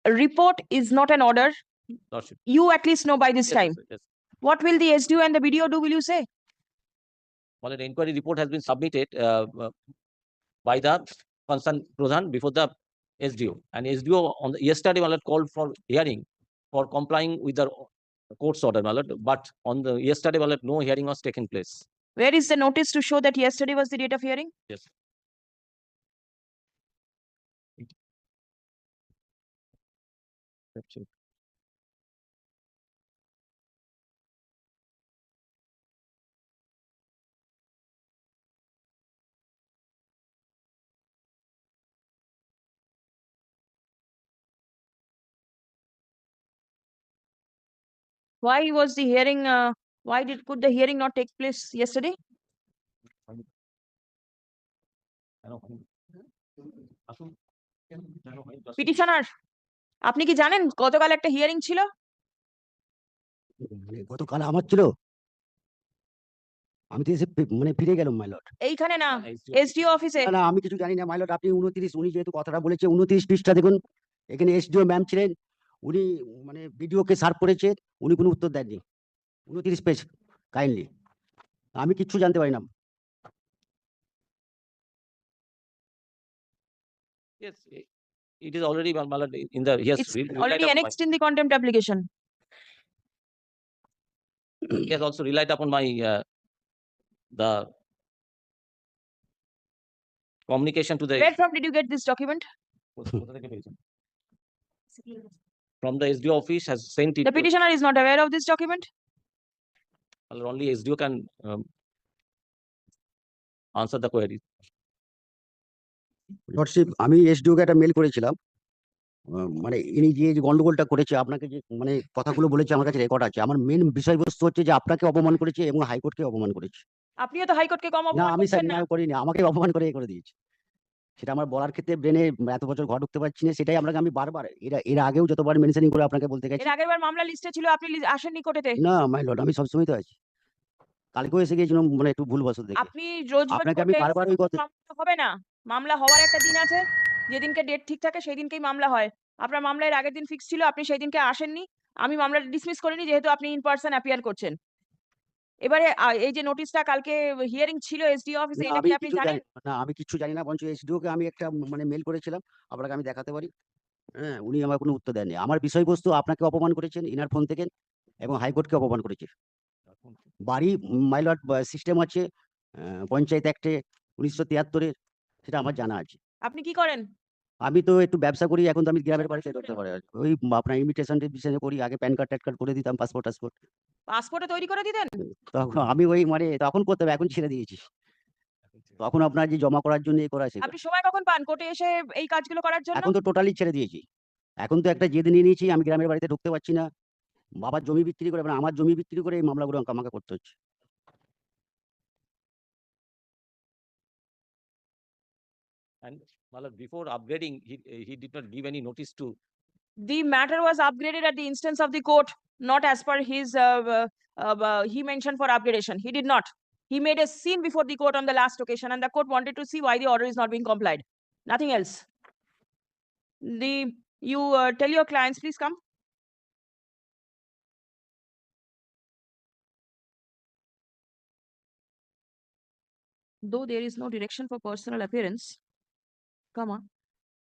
report is not an order. Lordship. You at least know by this Yes, time. yes. What will the SDO and the BDO do, will you say? Well, an inquiry report has been submitted by the concerned Pradhan before the SDO. And SDO on yesterday called for hearing for complying with the court's order, but on the yesterday no hearing was taken place. Where is the notice to show that yesterday was the date of hearing? Yes. That's it. Why was the hearing, could the hearing not take place yesterday? Petitioner, আপনি কি জানেন গতকাল একটা hearing ছিল? গতকাল আমার ছিল, আমি তো এসে ফিরে গেলাম মাই লর্ড। এইখানে না, এসডিও অফিসে। না আমি কিছু জানি না মাই লর্ড। আপনি 29, উনি যেহেতু কথাটা বলেছে 29 পৃষ্ঠা দেখুন, এখানে এসডিও ম্যাম ছিলেন, উনি ভিডিও কে সার্ভ করেছে, উনি কোনো উত্তর দেননি। 29 পেজ কাইন্ডলি, আমি কিচ্ছু জানতে পারি না। Yes, it is already in the yes. It's already annexed in the contempt application. He has also relied upon my the communication to the. Where from did you get this document? From the SDO office has sent it. The petitioner is not aware of this document. Well, only SDO can answer the query. Lordship, আমি SDO কে একটা mail করেছিলাম, ইনি যে গন্ডগোলটা করেছে, আপনাকে যে কথাগুলো বলেছে আমার কাছে রেকর্ড আছে। আমার মেন বিষয়বস্তু হচ্ছে যে আপনাকে অপমান করেছে এবং হাইকোর্টকে অপমান করেছে। আপনিও তো হাইকোর্টকে কম না অপমান আমি করছেন না। করিনি, আমাকে অপমান করে দিয়েছে। সেটা আমার বলার ক্ষেত্রে ব্রেনে এত বছর ঘর ঢুকতে পারছি না, সেটাই আপনাকে আমি বারবার এর আগেও যতবার মেনশনিং করে আপনাকে বলতে গেছি। এর আগের বার মামলা লিস্টে ছিল, আপনি আসেননি কোর্টেতে। না মাই লর্ড, আমি সবসময় তো আছি। কালকেও এসে গিয়েছিলাম একটু ভুলবশত দেখে। আপনি রোজ আপনাকে আমি বারবার ওই কথা হবে না, মামলা হওয়ার একটা দিন আছে, যেদিনকে ডেট ঠিক থাকে সেই দিনকেই মামলা হয়। আপনার মামলা এর আগের দিন ফিক্স ছিল, আপনি সেই দিনকে আসেননি, আমি মামলাটা ডিসমিস করিনি যেহেতু আপনি ইন পারসন অ্যাপিয়ার করছেন। এবারে এই যে নোটিশটা কালকে হিয়ারিং ছিল এসডিও অফিসে, এটা কি আপনি জানেন? না আমি কিছু জানি না, বঞ্চ এসডিও কে আমি একটা মেল করেছিলাম, আপনাকে আমি দেখাতে পারি। হ্যাঁ, উনি আমার কোনো উত্তর দেননি। আমার বিষয়বস্তু আপনাকে অপমান করেছেন ইনার ফোন থেকে এবং হাইকোর্টকে অপমান করেছে। বাড়ি মাই লর্ড সিস্টেম আছে পঞ্চায়েত অ্যাক্টে 1973 এর, সেটা আমার জানা আছে। আপনি কি করেন? আমি তো একটু ব্যবসা করি, এখন তো আমি গ্রামের বাড়িতে করতে পারি। ওই আপনার ইমিটেশন বিষয়ে করি, আগে প্যান কার্ড ট্যাট কার্ড করে দিতাম, পাসপোর্টও তৈরি করে দিতেন? তখন আমি ওই তখন করতাম, এখন ছেড়ে দিয়েছি। তখন আপনার যে জমা করার জন্য করা আছে। আপনি সময় কখন পান কোর্টে এসে এই কাজগুলো করার জন্য? এখন তো টোটালি ছেড়ে দিয়েছি। এখন তো একটা জেদ নিয়ে নিয়েছি, আমি গ্রামের বাড়িতে ঢুকতে পারছি না। বাবার জমি বিক্রি করে, আমার জমি বিক্রি করে এই মামলাগুলো আমাকে করতে হচ্ছে। And before upgrading, he did not give any notice to. The matter was upgraded at the instance of the court, not as per his he mentioned for upgradation. He did not. He made a scene before the court on the last occasion, and the court wanted to see why the order is not being complied. Nothing else. You tell your clients, please come. Though there is no direction for personal appearance, come on.